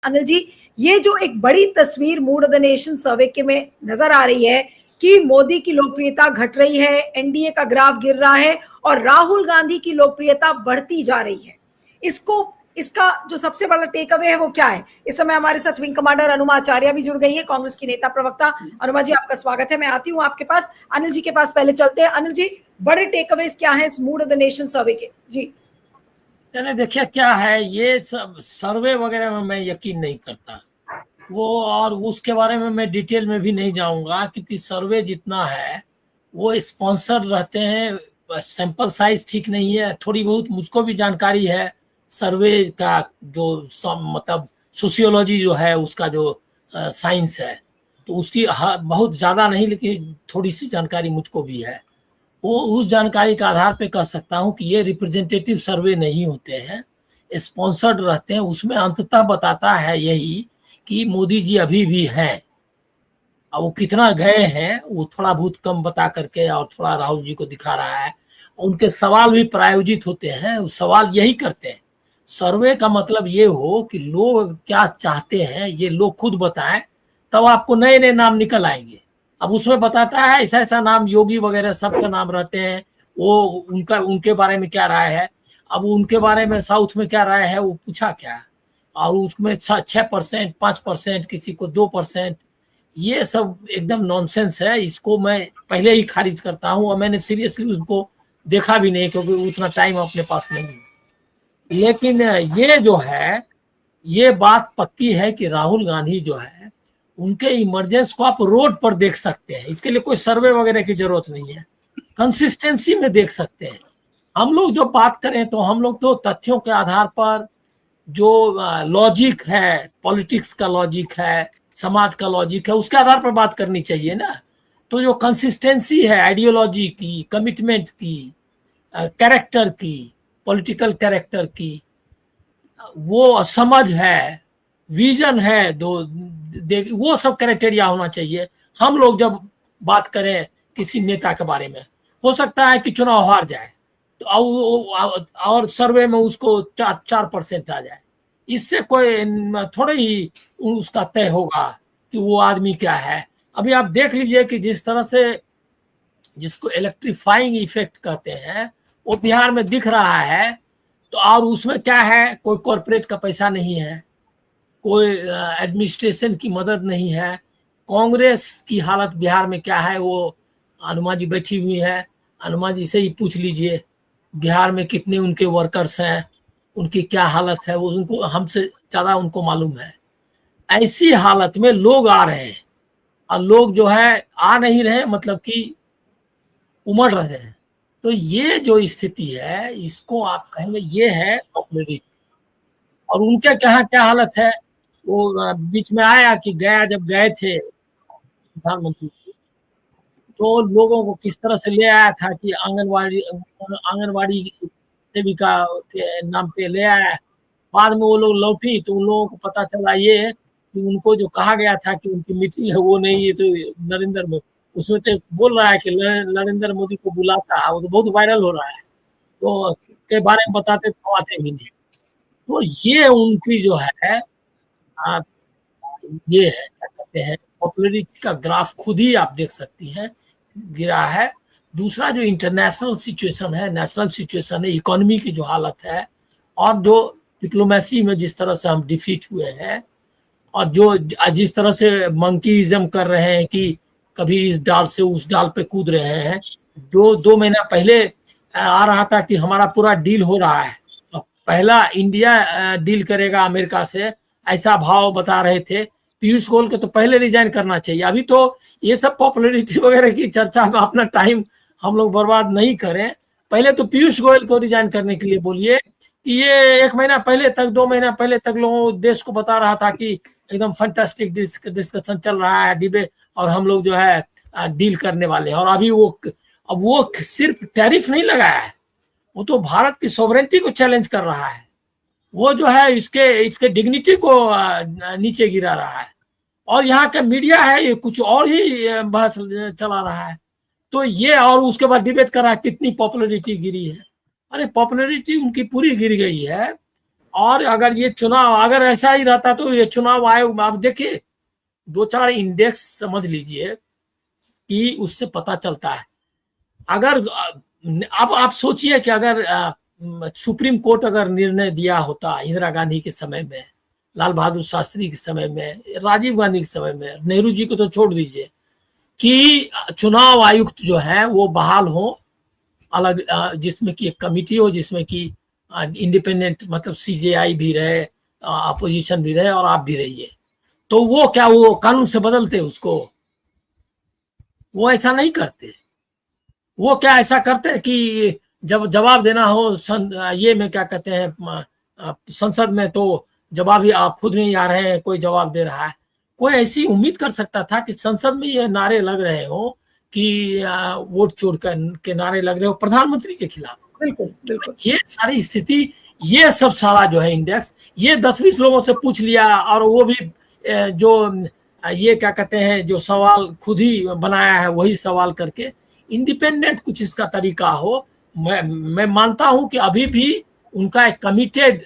अनिल जी, ये जो एक बड़ी तस्वीर मूड ऑफ द नेशन सर्वे के में नजर आ रही है कि मोदी की लोकप्रियता घट रही है, एनडीए का ग्राफ गिर रहा है और राहुल गांधी की लोकप्रियता बढ़ती जा रही है, इसको इसका जो सबसे बड़ा टेक अवे है वो क्या है? इस समय हमारे साथ विंग कमांडर अनुमा आचार्य भी जुड़ गई है, कांग्रेस की नेता प्रवक्ता। अनुमा जी, आपका स्वागत है। मैं आती हूँ आपके पास, अनिल जी के पास पहले चलते हैं। अनिल जी, बड़े टेक अवेज क्या है इस मूड ऑफ द नेशन सर्वे के? जी चलिए, देखिए क्या है, ये सब सर्वे वगैरह में मैं यकीन नहीं करता वो, और उसके बारे में मैं डिटेल में भी नहीं जाऊंगा, क्योंकि सर्वे जितना है वो स्पॉन्सर रहते हैं, सैंपल साइज ठीक नहीं है। थोड़ी बहुत मुझको भी जानकारी है सर्वे का, जो मतलब सोशियोलॉजी जो है उसका जो साइंस है, तो उसकी बहुत ज़्यादा नहीं, लेकिन थोड़ी सी जानकारी मुझको भी है। वो उस जानकारी के आधार पे कह सकता हूँ कि ये रिप्रेजेंटेटिव सर्वे नहीं होते हैं, स्पॉन्सर्ड रहते हैं। उसमें अंततः बताता है यही कि मोदी जी अभी भी हैं। अब वो कितना गए हैं वो थोड़ा बहुत कम बता करके और थोड़ा राहुल जी को दिखा रहा है। उनके सवाल भी प्रायोजित होते हैं, वो सवाल यही करते हैं। सर्वे का मतलब ये हो कि लोग क्या चाहते हैं ये लोग खुद बताएं, तब आपको नए नए नाम निकल आएंगे। अब उसमें बताता है ऐसा ऐसा नाम, योगी वगैरह सबका नाम रहते हैं, वो उनका उनके बारे में क्या राय है। अब उनके बारे में साउथ में क्या राय है वो पूछा क्या, और उसमें 6%, 5%, किसी को 2%। ये सब एकदम नॉनसेंस है, इसको मैं पहले ही खारिज करता हूँ, और मैंने सीरियसली उसको देखा भी नहीं, क्योंकि उतना टाइम अपने पास नहीं है। लेकिन ये जो है, ये बात पक्की है कि राहुल गांधी जो है उनके इमरजेंस को आप रोड पर देख सकते हैं। इसके लिए कोई सर्वे वगैरह की जरूरत नहीं है, कंसिस्टेंसी में देख सकते हैं। हम लोग जो बात करें तो हम लोग तो तथ्यों के आधार पर, जो लॉजिक है, पॉलिटिक्स का लॉजिक है, समाज का लॉजिक है, उसके आधार पर बात करनी चाहिए ना। तो जो कंसिस्टेंसी है आइडियोलॉजी की, कमिटमेंट की, कैरेक्टर की, पॉलिटिकल कैरेक्टर की, वो समझ है, विजन है, वो सब क्राइटेरिया होना चाहिए। हम लोग जब बात करें किसी नेता के बारे में, हो सकता है कि चुनाव हार जाए तो और सर्वे में उसको 4% आ जाए, इससे कोई थोड़े ही उसका तय होगा कि वो आदमी क्या है। अभी आप देख लीजिए कि जिस तरह से, जिसको इलेक्ट्रीफाइंग इफेक्ट कहते हैं, वो बिहार में दिख रहा है। तो और उसमें क्या है, कोई कॉरपोरेट का पैसा नहीं है, कोई एडमिनिस्ट्रेशन की मदद नहीं है। कांग्रेस की हालत बिहार में क्या है वो अनुमा जी बैठी हुई है, अनुमा जी से ही पूछ लीजिए बिहार में कितने उनके वर्कर्स हैं, उनकी क्या हालत है, वो उनको हमसे ज़्यादा उनको मालूम है। ऐसी हालत में लोग आ रहे हैं, और लोग जो है आ नहीं रहे, मतलब कि उमड़ रहे हैं। तो ये जो स्थिति है, इसको आप कहेंगे ये है पॉपुलरिटी। और उनके क्या क्या हालत है, वो बीच में आया कि गया जब गए थे प्रधानमंत्री, तो लोगों को किस तरह से ले आया था कि आंगनवाड़ी आंगनवाड़ी सेविका के नाम पे ले आया। बाद में वो लोग लौटी तो उन लोगों को पता चला ये कि उनको जो कहा गया था कि उनकी मीटिंग है वो नहीं है। तो नरेंद्र मोदी उसमें तो बोल रहा है कि नरेंद्र मोदी को बुलाता, वो तो बहुत वायरल हो रहा है, तो के बारे में बताते तो आते भी नहीं। तो ये उनकी जो है आ, ये है क्या कहते हैं, पॉपुलरिटी का ग्राफ खुद ही आप देख सकती हैं गिरा है। दूसरा जो इंटरनेशनल सिचुएशन है, नेशनल सिचुएशन है, इकोनॉमी की जो हालत है, और जो डिप्लोमेसी में जिस तरह से हम डिफीट हुए हैं, और जो जिस तरह से मंकीइज्म कर रहे हैं कि कभी इस डाल से उस डाल पे कूद रहे हैं। 2 महीना पहले आ रहा था कि हमारा पूरा डील हो रहा है, और पहला इंडिया डील करेगा अमेरिका से, ऐसा भाव बता रहे थे। पीयूष गोयल को तो पहले रिजाइन करना चाहिए। अभी तो ये सब पॉपुलरिटी वगैरह की चर्चा में अपना टाइम हम लोग बर्बाद नहीं करें। पहले तो पीयूष गोयल को रिजाइन करने के लिए बोलिए कि ये 1 महीना पहले तक, 2 महीना पहले तक लोगों देश को बता रहा था कि एकदम फैंटास्टिक डिस्कशन चल रहा है डिबेट, और हम लोग जो है डील करने वाले हैं। और अभी वो सिर्फ टैरिफ नहीं लगाया है, वो तो भारत की सॉवरेंटी को चैलेंज कर रहा है। वो जो है इसके डिग्निटी को नीचे गिरा रहा है। और यहाँ का मीडिया है ये कुछ और ही बहस चला रहा है। तो ये, और उसके बाद डिबेट कर रहा है कितनी पॉपुलरिटी गिरी है। अरे पॉपुलरिटी उनकी पूरी गिर गई है। और अगर ये चुनाव अगर ऐसा ही रहता तो ये चुनाव आयोग, आप देखिए 2-4 इंडेक्स समझ लीजिए कि उससे पता चलता है। अगर अब आप सोचिए कि अगर सुप्रीम कोर्ट अगर निर्णय दिया होता इंदिरा गांधी के समय में, लाल बहादुर शास्त्री के समय में, राजीव गांधी के समय में, नेहरू जी को तो छोड़ दीजिए, कि चुनाव आयुक्त जो है वो बहाल हो, अलग जिसमें कि एक कमिटी हो, जिसमें कि इंडिपेंडेंट मतलब सीजेआई भी रहे, अपोजिशन भी रहे और आप भी रहिए, तो वो क्या वो कानून से बदलते उसको? वो ऐसा नहीं करते। वो क्या ऐसा करते कि जब जवाब देना हो ये में क्या कहते हैं संसद में, तो जवाब ही आप खुद नहीं आ रहे हैं, कोई जवाब दे रहा है। कोई ऐसी उम्मीद कर सकता था कि संसद में ये नारे लग रहे हो कि वोट चोर के नारे लग रहे हो प्रधानमंत्री के खिलाफ? बिल्कुल बिल्कुल। ये सारी स्थिति, ये सब सारा जो है इंडेक्स, ये 10-20 लोगों से पूछ लिया, और वो भी जो ये क्या कहते हैं जो सवाल खुद ही बनाया है वही सवाल करके, इंडिपेंडेंट कुछ इसका तरीका हो। मैं मानता हूं कि अभी भी उनका एक कमिटेड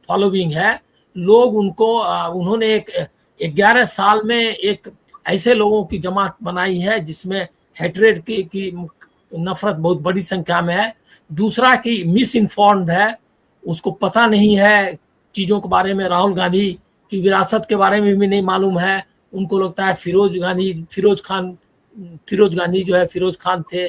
फॉलोइंग है, लोग उनको उन्होंने एक 11 साल में एक ऐसे लोगों की जमात बनाई है जिसमें हेट्रेड की नफरत बहुत बड़ी संख्या में है। दूसरा कि मिस इन्फॉर्म्ड है, उसको पता नहीं है चीजों के बारे में, राहुल गांधी की विरासत के बारे में भी नहीं मालूम है। उनको लगता है फिरोज गांधी जो है फिरोज खान थे।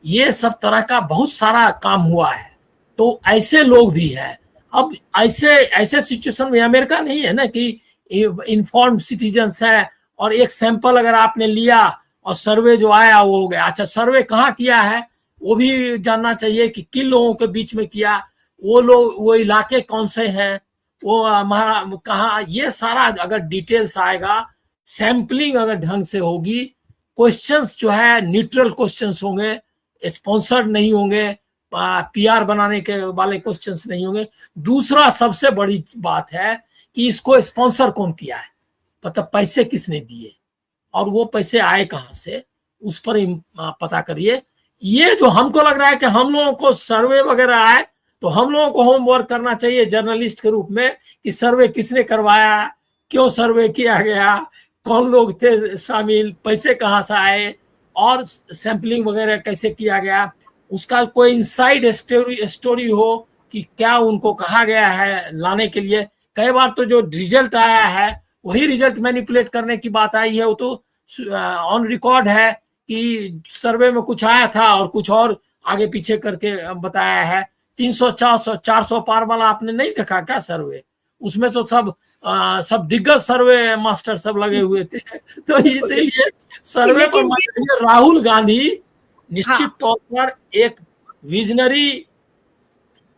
ये सब तरह का बहुत सारा काम हुआ है, तो ऐसे लोग भी हैं। अब ऐसे सिचुएशन में अमेरिका नहीं है ना कि इन्फॉर्म्ड सिटीजन्स है और एक सैंपल अगर आपने लिया और सर्वे जो आया वो हो गया। अच्छा, सर्वे कहाँ किया है वो भी जानना चाहिए कि किन लोगों के बीच में किया, वो लोग वो इलाके कौन से हैं, वो हमारा कहाँ, ये सारा अगर डिटेल्स आएगा, सैंपलिंग अगर ढंग से होगी, क्वेश्चंस जो है न्यूट्रल क्वेश्चंस होंगे, स्पॉन्सर्ड नहीं होंगे, पीआर बनाने के वाले क्वेश्चंस नहीं होंगे। दूसरा सबसे बड़ी बात है कि इसको स्पॉन्सर कौन किया है, मतलब पैसे किसने दिए और वो पैसे आए कहां से, उस पर पता करिए। ये जो हमको लग रहा है कि हम लोगों को सर्वे वगैरह आए, तो हम लोगों को होमवर्क करना चाहिए जर्नलिस्ट के रूप में कि सर्वे किसने करवाया, क्यों सर्वे किया गया, कौन लोग थे शामिल, पैसे कहाँ से आए और सैंपलिंग वगैरह कैसे किया गया, उसका कोई इनसाइड स्टोरी हो कि क्या उनको कहा गया है लाने के लिए। कई बार तो जो रिजल्ट आया है वही रिजल्ट मैनिपुलेट करने की बात आई है, वो तो ऑन रिकॉर्ड है कि सर्वे में कुछ आया था और कुछ और आगे पीछे करके बताया है। 300-400 पार वाला आपने नहीं देखा क्या सर्वे? उसमें तो सब दिग्गज सर्वे मास्टर सब लगे हुए थे। तो इसीलिए सर्वे पर राहुल गांधी निश्चित तौर पर एक विजनरी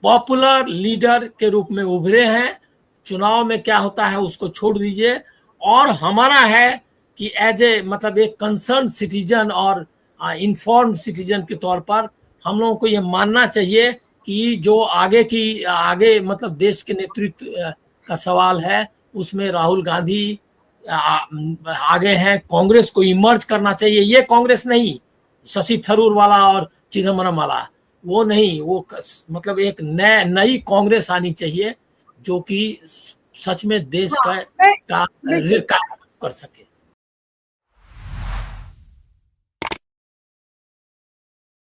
पॉपुलर लीडर के रूप में उभरे हैं। चुनाव में क्या होता है उसको छोड़ दीजिए, और हमारा है कि एज ए मतलब एक कंसर्न सिटीजन और इन्फॉर्म्ड सिटीजन के तौर पर हम लोगों को ये मानना चाहिए कि जो आगे मतलब देश के नेतृत्व का सवाल है उसमें राहुल गांधी आगे हैं। कांग्रेस को इमर्ज करना चाहिए, ये कांग्रेस नहीं शशि थरूर वाला और चिदम्बरम वाला, वो नहीं, वो मतलब एक नई कांग्रेस आनी चाहिए जो कि सच में देश का कर सके।